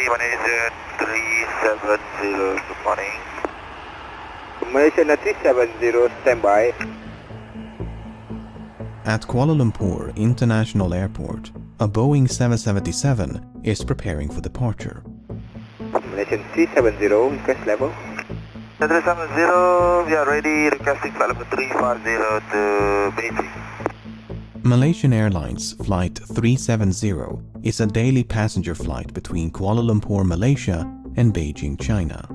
Malaysia 370, good morning. Malaysia 370, standby. At Kuala Lumpur International Airport, a Boeing 777 is preparing for departure. Malaysia 370, request level. 370, we are ready, requesting flight level 350 to Beijing. Malaysian Airlines Flight 370 is a daily passenger flight between Kuala Lumpur, Malaysia and Beijing, China.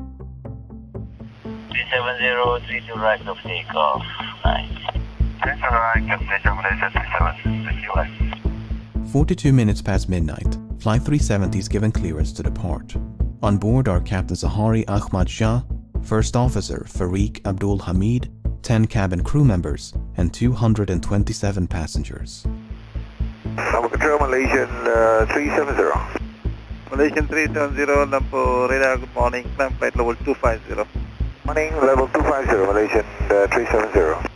370, 32 right of takeoff. Nice. 32 right, Malaysia, Malaysia 37, 32 right. 42 minutes past midnight, Flight 370 is given clearance to depart. On board are Captain Zahari Ahmad Shah, First Officer Farik Abdul Hamid, 10 cabin crew members, and 227 passengers. Number control, Malaysian 370. Malaysian 370, Lumpur radar, good morning, climb flight level 250. Morning, level 250, Malaysian 370.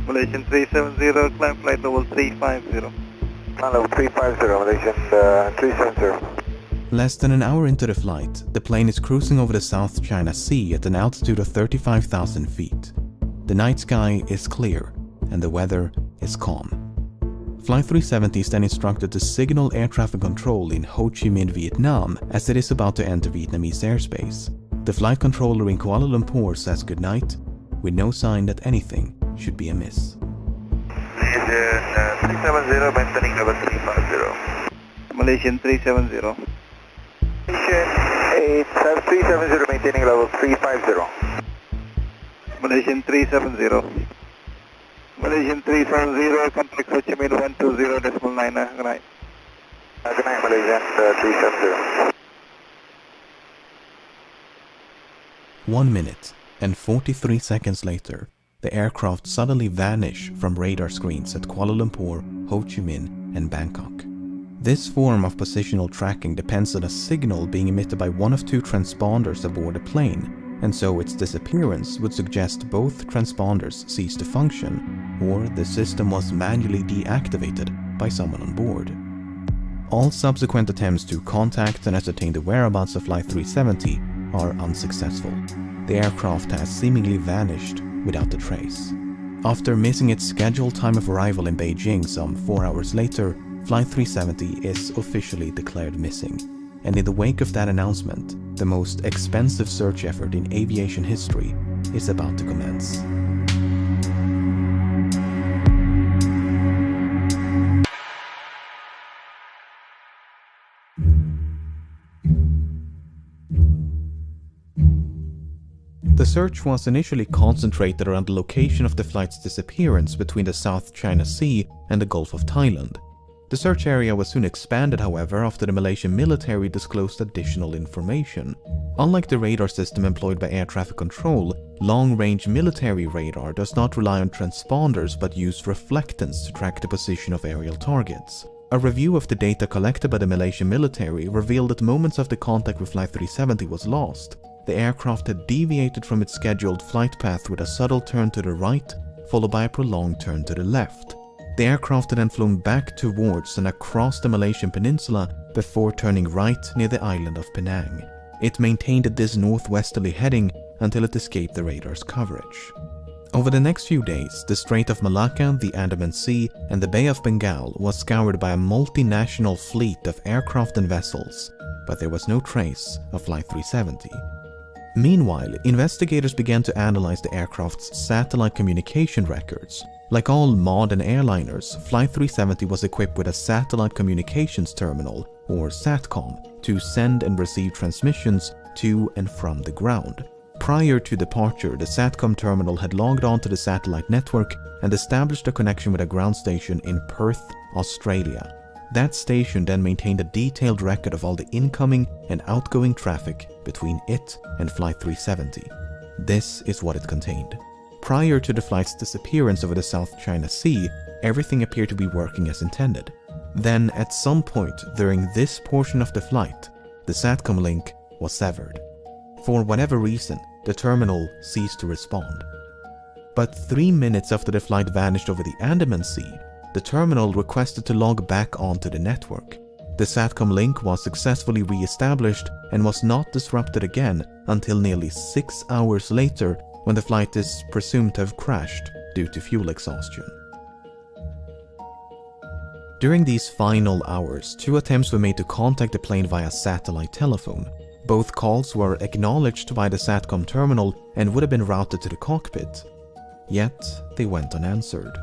Malaysian 370, climb flight level 350. Level 350, Malaysian 370. Less than an hour into the flight, the plane is cruising over the South China Sea at an altitude of 35,000 feet. The night sky is clear and the weather is calm. Flight 370 is then instructed to signal air traffic control in Ho Chi Minh, Vietnam, as it is about to enter Vietnamese airspace. The flight controller in Kuala Lumpur says goodnight, with no sign that anything should be amiss. Malaysian 370, maintaining level 350. Malaysian 370. Malaysian 370, maintaining level 350. Malaysian 370. Malaysian 370, contact Ho Chi Minh 120.9, good night. Good night, Malaysian 370. 1 minute and 43 seconds later, the aircraft suddenly vanish from radar screens at Kuala Lumpur, Ho Chi Minh and Bangkok. This form of positional tracking depends on a signal being emitted by one of two transponders aboard a plane, and so its disappearance would suggest both transponders ceased to function, or the system was manually deactivated by someone on board. All subsequent attempts to contact and ascertain the whereabouts of Flight 370 are unsuccessful. The aircraft has seemingly vanished without a trace. After missing its scheduled time of arrival in Beijing some 4 hours later, Flight 370 is officially declared missing. And in the wake of that announcement, the most expensive search effort in aviation history is about to commence. The search was initially concentrated around the location of the flight's disappearance between the South China Sea and the Gulf of Thailand. The search area was soon expanded, however, after the Malaysian military disclosed additional information. Unlike the radar system employed by air traffic control, long-range military radar does not rely on transponders but use reflectance to track the position of aerial targets. A review of the data collected by the Malaysian military revealed that moments after contact with Flight 370 was lost, the aircraft had deviated from its scheduled flight path with a subtle turn to the right, followed by a prolonged turn to the left. The aircraft had then flown back towards and across the Malaysian peninsula before turning right near the island of Penang. It maintained this northwesterly heading until it escaped the radar's coverage. Over the next few days, the Strait of Malacca, the Andaman Sea, and the Bay of Bengal was scoured by a multinational fleet of aircraft and vessels, but there was no trace of Flight 370. Meanwhile, investigators began to analyze the aircraft's satellite communication records. Like all modern airliners, Flight 370 was equipped with a satellite communications terminal, or SATCOM, to send and receive transmissions to and from the ground. Prior to departure, the SATCOM terminal had logged onto the satellite network and established a connection with a ground station in Perth, Australia. That station then maintained a detailed record of all the incoming and outgoing traffic between it and Flight 370. This is what it contained. Prior to the flight's disappearance over the South China Sea, everything appeared to be working as intended. Then, at some point during this portion of the flight, the SATCOM link was severed. For whatever reason, the terminal ceased to respond. But 3 minutes after the flight vanished over the Andaman Sea, the terminal requested to log back onto the network. The SATCOM link was successfully re-established and was not disrupted again until nearly 6 hours later, when the flight is presumed to have crashed due to fuel exhaustion. During these final hours, 2 attempts were made to contact the plane via satellite telephone. Both calls were acknowledged by the SATCOM terminal and would have been routed to the cockpit. Yet, they went unanswered.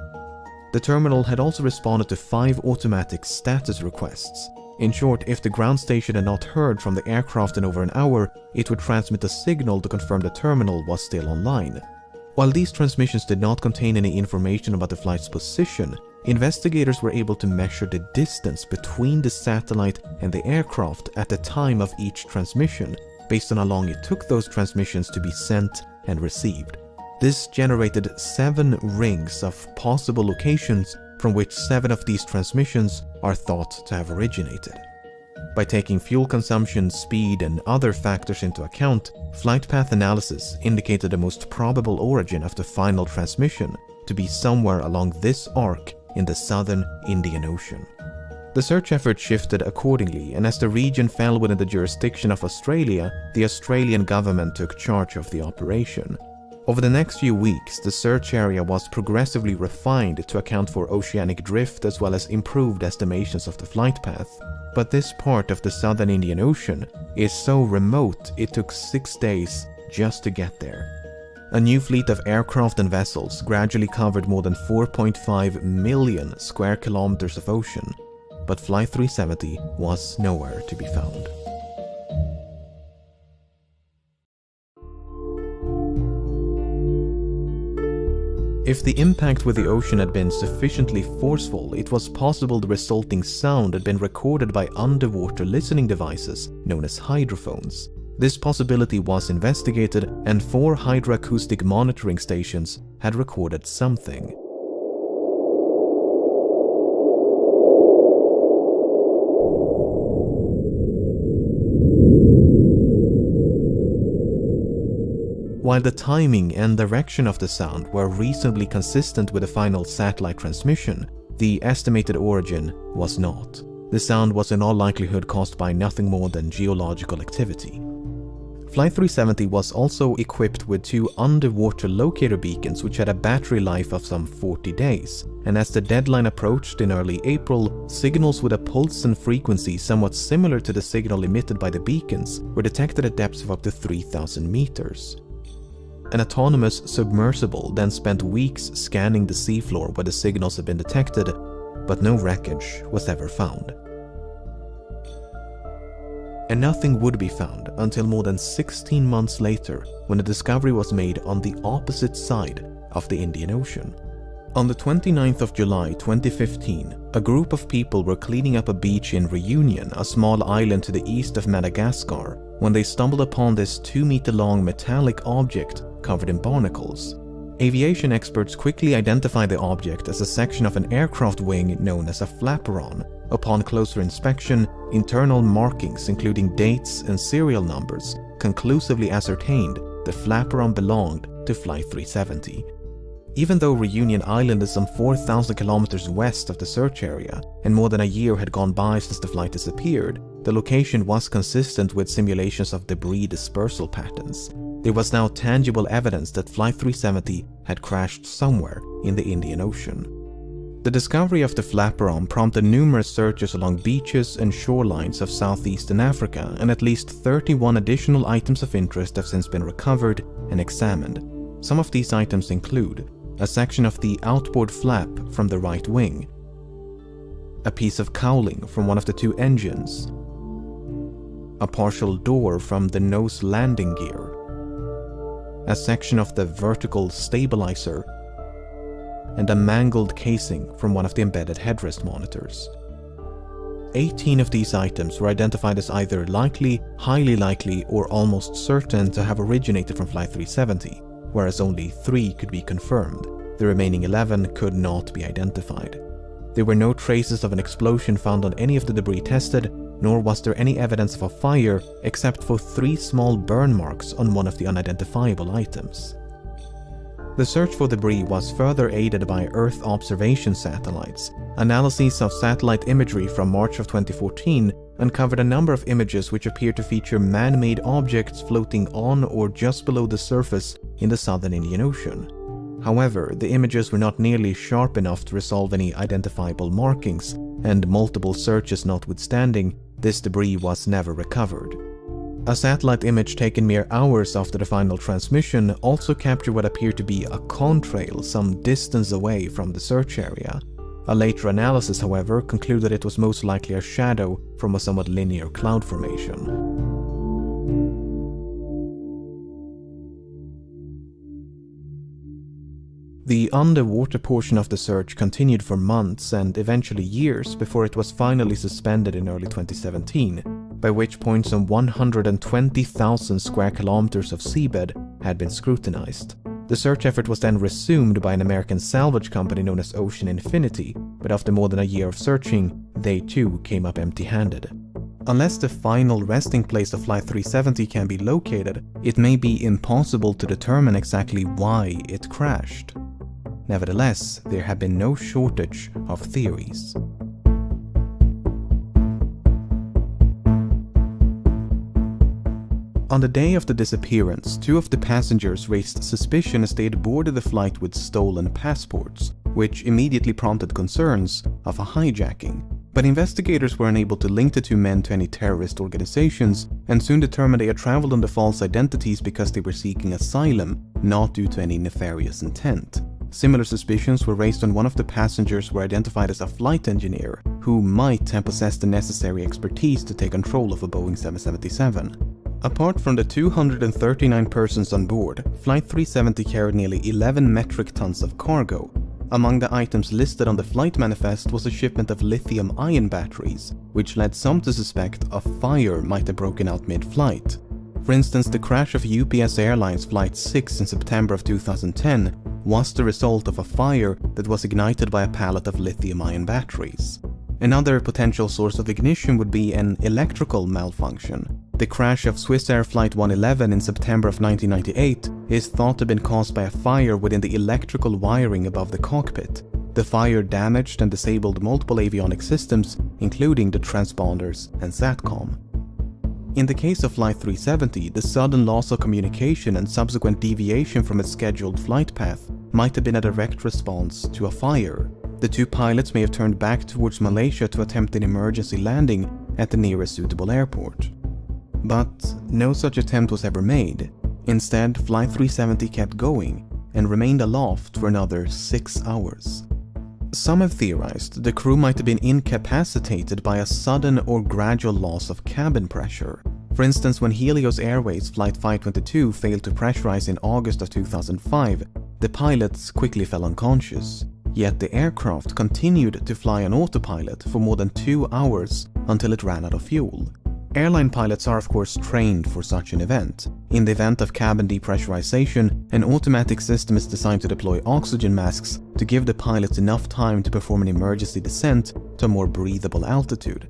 The terminal had also responded to 5 automatic status requests. In short, if the ground station had not heard from the aircraft in over an hour, it would transmit a signal to confirm the terminal was still online. While these transmissions did not contain any information about the flight's position, investigators were able to measure the distance between the satellite and the aircraft at the time of each transmission, based on how long it took those transmissions to be sent and received. This generated 7 rings of possible locations, from which 7 of these transmissions are thought to have originated. By taking fuel consumption, speed, and other factors into account, flight path analysis indicated the most probable origin of the final transmission to be somewhere along this arc in the southern Indian Ocean. The search effort shifted accordingly, and as the region fell within the jurisdiction of Australia, the Australian government took charge of the operation. Over the next few weeks, the search area was progressively refined to account for oceanic drift as well as improved estimations of the flight path. But this part of the southern Indian Ocean is so remote it took 6 days just to get there. A new fleet of aircraft and vessels gradually covered more than 4.5 million square kilometers of ocean, but Flight 370 was nowhere to be found. If the impact with the ocean had been sufficiently forceful, it was possible the resulting sound had been recorded by underwater listening devices known as hydrophones. This possibility was investigated, and 4 hydroacoustic monitoring stations had recorded something. While the timing and direction of the sound were reasonably consistent with the final satellite transmission, the estimated origin was not. The sound was in all likelihood caused by nothing more than geological activity. Flight 370 was also equipped with 2 underwater locator beacons which had a battery life of some 40 days, and as the deadline approached in early April, signals with a pulse and frequency somewhat similar to the signal emitted by the beacons were detected at depths of up to 3,000 meters. An autonomous submersible then spent weeks scanning the seafloor where the signals had been detected, but no wreckage was ever found. And nothing would be found until more than 16 months later, when a discovery was made on the opposite side of the Indian Ocean. On the 29th of July 2015, a group of people were cleaning up a beach in Reunion, a small island to the east of Madagascar, when they stumbled upon this 2-meter-long metallic object covered in barnacles. Aviation experts quickly identified the object as a section of an aircraft wing known as a flaperon. Upon closer inspection, internal markings including dates and serial numbers conclusively ascertained the flaperon belonged to Flight 370. Even though Reunion Island is some 4,000 kilometers west of the search area, and more than a year had gone by since the flight disappeared, the location was consistent with simulations of debris dispersal patterns. There was now tangible evidence that Flight 370 had crashed somewhere in the Indian Ocean. The discovery of the flaperon prompted numerous searches along beaches and shorelines of southeastern Africa, and at least 31 additional items of interest have since been recovered and examined. Some of these items include a section of the outboard flap from the right wing, a piece of cowling from one of the 2 engines, a partial door from the nose landing gear, a section of the vertical stabilizer, and a mangled casing from one of the embedded headrest monitors. 18 of these items were identified as either likely, highly likely, or almost certain to have originated from Flight 370, whereas only 3 could be confirmed. The remaining 11 could not be identified. There were no traces of an explosion found on any of the debris tested, nor was there any evidence of a fire except for 3 small burn marks on one of the unidentifiable items. The search for debris was further aided by Earth observation satellites. Analyses of satellite imagery from March of 2014 uncovered a number of images which appeared to feature man-made objects floating on or just below the surface in the southern Indian Ocean. However, the images were not nearly sharp enough to resolve any identifiable markings, and multiple searches notwithstanding, this debris was never recovered. A satellite image taken mere hours after the final transmission also captured what appeared to be a contrail some distance away from the search area. A later analysis, however, concluded it was most likely a shadow from a somewhat linear cloud formation. The underwater portion of the search continued for months and eventually years before it was finally suspended in early 2017, by which point some 120,000 square kilometers of seabed had been scrutinized. The search effort was then resumed by an American salvage company known as Ocean Infinity, but after more than a year of searching, they too came up empty-handed. Unless the final resting place of Flight 370 can be located, it may be impossible to determine exactly why it crashed. Nevertheless, there have been no shortage of theories. On the day of the disappearance, 2 of the passengers raised suspicion as they had boarded the flight with stolen passports, which immediately prompted concerns of a hijacking. But investigators were unable to link the 2 men to any terrorist organizations and soon determined they had traveled under false identities because they were seeking asylum, not due to any nefarious intent. Similar suspicions were raised when one of the passengers were identified as a flight engineer who might have possessed the necessary expertise to take control of a Boeing 777. Apart from the 239 persons on board, Flight 370 carried nearly 11 metric tons of cargo. Among the items listed on the flight manifest was a shipment of lithium-ion batteries, which led some to suspect a fire might have broken out mid-flight. For instance, the crash of UPS Airlines Flight 6 in September of 2010 was the result of a fire that was ignited by a pallet of lithium-ion batteries. Another potential source of ignition would be an electrical malfunction. The crash of Swiss Air Flight 111 in September of 1998 is thought to have been caused by a fire within the electrical wiring above the cockpit. The fire damaged and disabled multiple avionics systems, including the transponders and SATCOM. In the case of Flight 370, the sudden loss of communication and subsequent deviation from its scheduled flight path might have been a direct response to a fire. The 2 pilots may have turned back towards Malaysia to attempt an emergency landing at the nearest suitable airport. But no such attempt was ever made. Instead, Flight 370 kept going and remained aloft for another 6 hours. Some have theorized the crew might have been incapacitated by a sudden or gradual loss of cabin pressure. For instance, when Helios Airways Flight 522 failed to pressurize in August of 2005, the pilots quickly fell unconscious. Yet the aircraft continued to fly on autopilot for more than 2 hours until it ran out of fuel. Airline pilots are of course trained for such an event. In the event of cabin depressurization, an automatic system is designed to deploy oxygen masks to give the pilots enough time to perform an emergency descent to a more breathable altitude.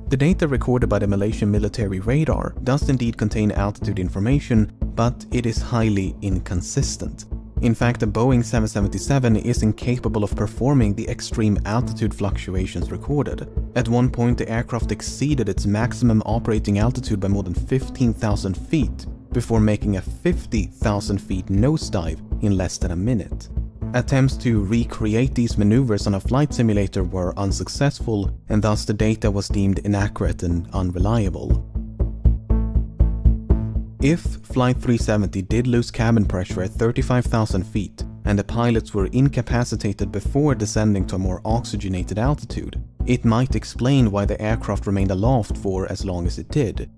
The data recorded by the Malaysian military radar does indeed contain altitude information, but it is highly inconsistent. In fact, the Boeing 777 is incapable of performing the extreme altitude fluctuations recorded. At one point, the aircraft exceeded its maximum operating altitude by more than 15,000 feet before making a 50,000 feet nosedive in less than a minute. Attempts to recreate these maneuvers on a flight simulator were unsuccessful, and thus the data was deemed inaccurate and unreliable. If Flight 370 did lose cabin pressure at 35,000 feet and the pilots were incapacitated before descending to a more oxygenated altitude, it might explain why the aircraft remained aloft for as long as it did.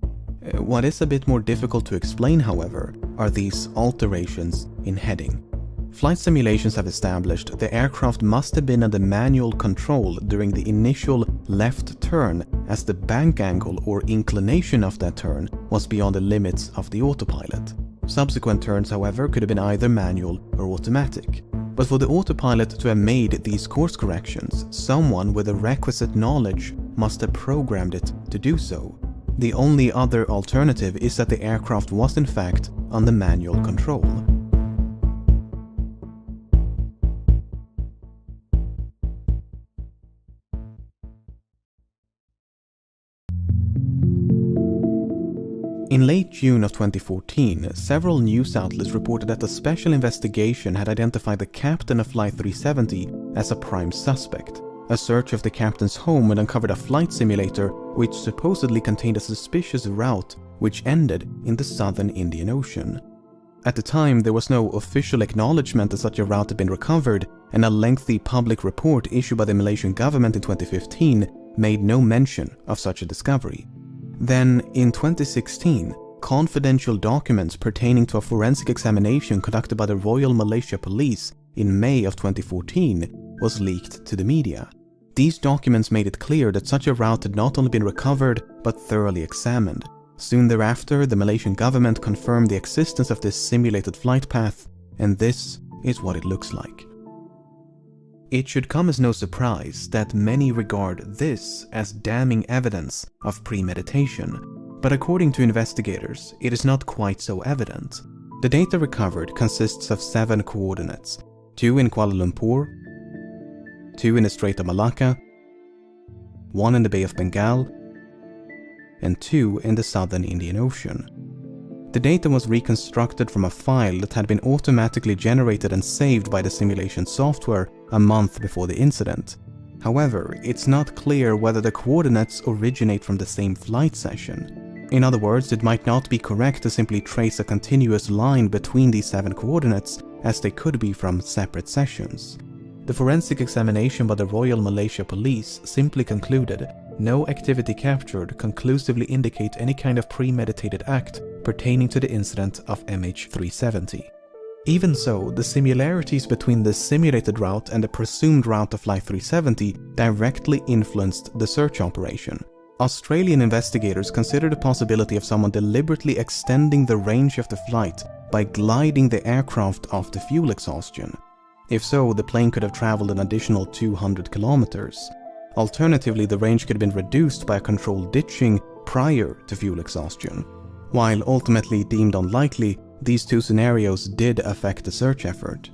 What is a bit more difficult to explain, however, are these alterations in heading. Flight simulations have established the aircraft must have been under manual control during the initial left turn, as the bank angle or inclination of that turn was beyond the limits of the autopilot. Subsequent turns, however, could have been either manual or automatic. But for the autopilot to have made these course corrections, someone with the requisite knowledge must have programmed it to do so. The only other alternative is that the aircraft was in fact under manual control. In late June of 2014, several news outlets reported that a special investigation had identified the captain of Flight 370 as a prime suspect. A search of the captain's home had uncovered a flight simulator which supposedly contained a suspicious route which ended in the southern Indian Ocean. At the time, there was no official acknowledgement that such a route had been recovered, and a lengthy public report issued by the Malaysian government in 2015 made no mention of such a discovery. Then, in 2016, confidential documents pertaining to a forensic examination conducted by the Royal Malaysia Police in May of 2014 was leaked to the media. These documents made it clear that such a route had not only been recovered, but thoroughly examined. Soon thereafter, the Malaysian government confirmed the existence of this simulated flight path, and this is what it looks like. It should come as no surprise that many regard this as damning evidence of premeditation, but according to investigators, it is not quite so evident. The data recovered consists of 7 coordinates, 2 in Kuala Lumpur, 2 in the Strait of Malacca, 1 in the Bay of Bengal, and 2 in the southern Indian Ocean. The data was reconstructed from a file that had been automatically generated and saved by the simulation software a month before the incident. However, it's not clear whether the coordinates originate from the same flight session. In other words, it might not be correct to simply trace a continuous line between these 7 coordinates, as they could be from separate sessions. The forensic examination by the Royal Malaysia Police simply concluded no activity captured conclusively indicate any kind of premeditated act pertaining to the incident of MH370. Even so, the similarities between the simulated route and the presumed route of Flight 370 directly influenced the search operation. Australian investigators considered the possibility of someone deliberately extending the range of the flight by gliding the aircraft off the fuel exhaustion. If so, the plane could have traveled an additional 200 kilometers. Alternatively, the range could have been reduced by a controlled ditching prior to fuel exhaustion. While ultimately deemed unlikely, these 2 scenarios did affect the search effort.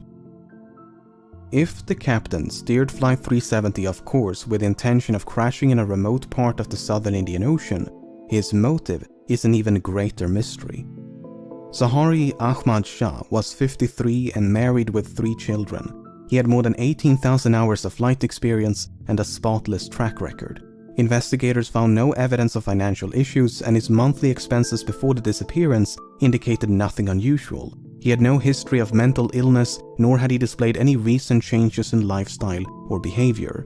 If the captain steered Flight 370 off course with the intention of crashing in a remote part of the southern Indian Ocean, his motive is an even greater mystery. Zahari Ahmad Shah was 53 and married with 3 children. He had more than 18,000 hours of flight experience and a spotless track record. Investigators found no evidence of financial issues, and his monthly expenses before the disappearance indicated nothing unusual. He had no history of mental illness, nor had he displayed any recent changes in lifestyle or behavior.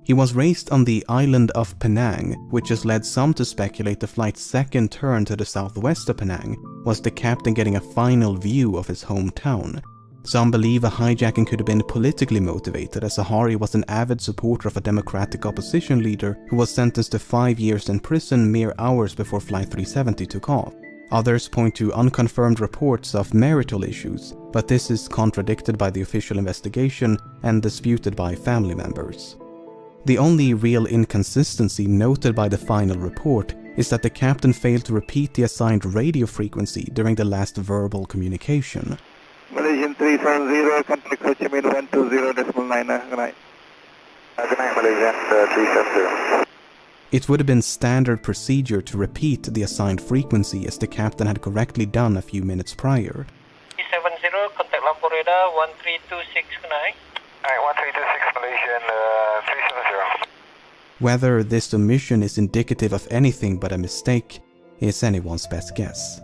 He was raised on the island of Penang, which has led some to speculate the flight's second turn to the southwest of Penang was the captain getting a final view of his hometown. Some believe a hijacking could have been politically motivated, as Zahari was an avid supporter of a democratic opposition leader who was sentenced to 5 years in prison mere hours before Flight 370 took off. Others point to unconfirmed reports of marital issues, but this is contradicted by the official investigation and disputed by family members. The only real inconsistency noted by the final report is that the captain failed to repeat the assigned radio frequency during the last verbal communication. Malaysian 370, contact Ho Chi Minh 120.9. Good night. Good night, Malaysian 370. It would have been standard procedure to repeat the assigned frequency, as the captain had correctly done a few minutes prior. 370, contact Lampur radar 1326, good night. Alright, 1326 Malaysian 370. Whether this omission is indicative of anything but a mistake is anyone's best guess.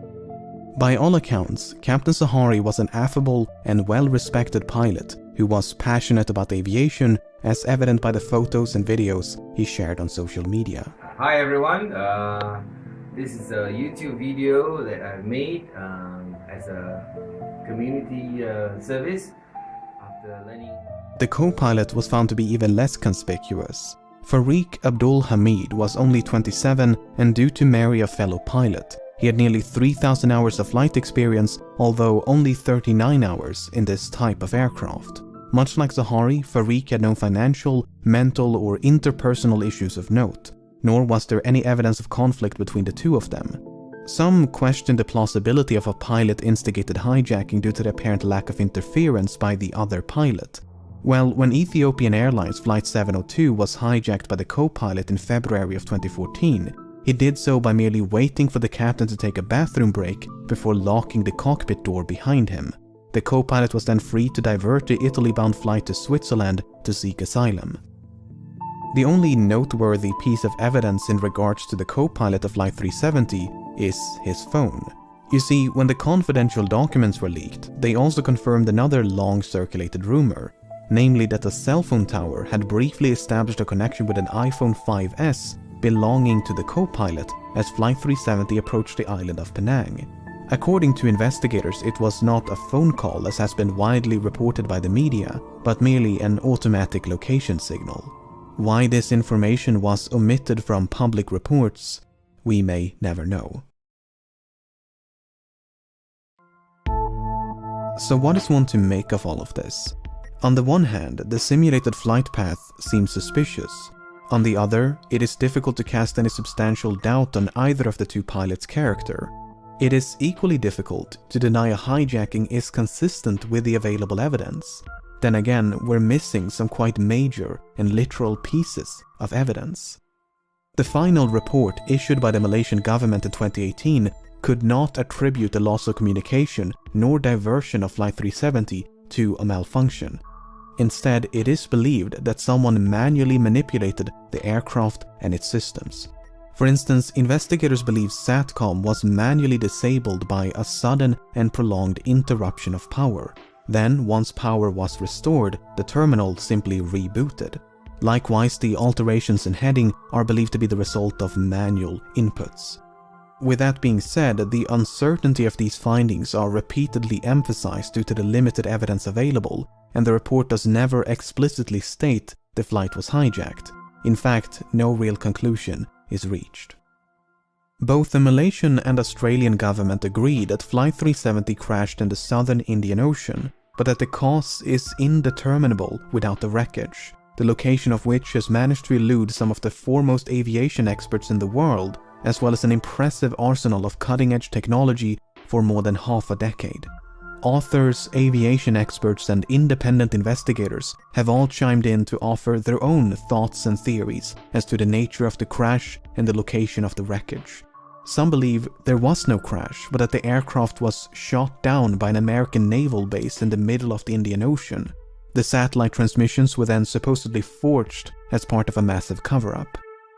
By all accounts, Captain Zahari was an affable and well-respected pilot who was passionate about aviation, as evident by the photos and videos he shared on social media. Hi everyone, this is a YouTube video that I made as a community service after learning. The co-pilot was found to be even less conspicuous. Farik Abdul Hamid was only 27 and due to marry a fellow pilot. He had nearly 3,000 hours of flight experience, although only 39 hours in this type of aircraft. Much like Zahari, Farik had no financial, mental or interpersonal issues of note, nor was there any evidence of conflict between the two of them. Some questioned the plausibility of a pilot-instigated hijacking due to the apparent lack of interference by the other pilot. Well, when Ethiopian Airlines Flight 702 was hijacked by the co-pilot in February of 2014, He did so by merely waiting for the captain to take a bathroom break before locking the cockpit door behind him. The co-pilot was then free to divert the Italy-bound flight to Switzerland to seek asylum. The only noteworthy piece of evidence in regards to the co-pilot of Flight 370 is his phone. You see, when the confidential documents were leaked, they also confirmed another long-circulated rumor, namely that a cell phone tower had briefly established a connection with an iPhone 5S belonging to the co-pilot as Flight 370 approached the island of Penang. According to investigators, it was not a phone call as has been widely reported by the media, but merely an automatic location signal. Why this information was omitted from public reports, we may never know. So what is one to make of all of this? On the one hand, the simulated flight path seems suspicious. On the other, it is difficult to cast any substantial doubt on either of the two pilots' character. It is equally difficult to deny a hijacking is consistent with the available evidence. Then again, we're missing some quite major and literal pieces of evidence. The final report issued by the Malaysian government in 2018 could not attribute the loss of communication nor diversion of Flight 370 to a malfunction. Instead, it is believed that someone manually manipulated the aircraft and its systems. For instance, investigators believe SATCOM was manually disabled by a sudden and prolonged interruption of power. Then, once power was restored, the terminal simply rebooted. Likewise, the alterations in heading are believed to be the result of manual inputs. With that being said, the uncertainty of these findings are repeatedly emphasized due to the limited evidence available, and the report does never explicitly state the flight was hijacked. In fact, no real conclusion is reached. Both the Malaysian and Australian government agree that Flight 370 crashed in the southern Indian Ocean, but that the cause is indeterminable without the wreckage, the location of which has managed to elude some of the foremost aviation experts in the world, as well as an impressive arsenal of cutting-edge technology for more than half a decade. Authors, aviation experts, and independent investigators have all chimed in to offer their own thoughts and theories as to the nature of the crash and the location of the wreckage. Some believe there was no crash, but that the aircraft was shot down by an American naval base in the middle of the Indian Ocean. The satellite transmissions were then supposedly forged as part of a massive cover-up.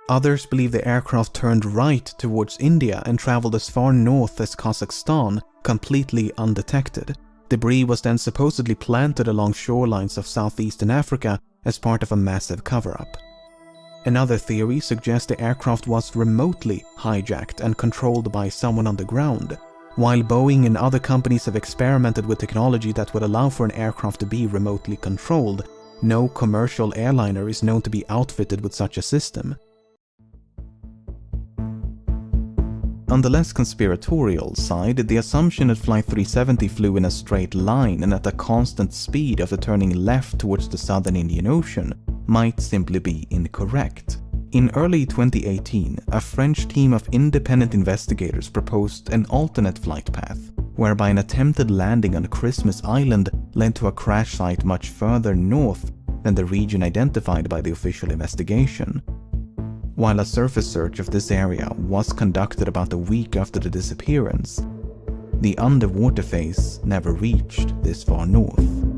Others believe the aircraft turned right towards India and traveled as far north as Kazakhstan, completely undetected. Debris was then supposedly planted along shorelines of southeastern Africa as part of a massive cover-up. Another theory suggests the aircraft was remotely hijacked and controlled by someone on the ground. While Boeing and other companies have experimented with technology that would allow for an aircraft to be remotely controlled, no commercial airliner is known to be outfitted with such a system. On the less conspiratorial side, the assumption that Flight 370 flew in a straight line and at a constant speed after turning left towards the southern Indian Ocean might simply be incorrect. In early 2018, a French team of independent investigators proposed an alternate flight path, whereby an attempted landing on Christmas Island led to a crash site much further north than the region identified by the official investigation. While a surface search of this area was conducted about a week after the disappearance, the underwater phase never reached this far north.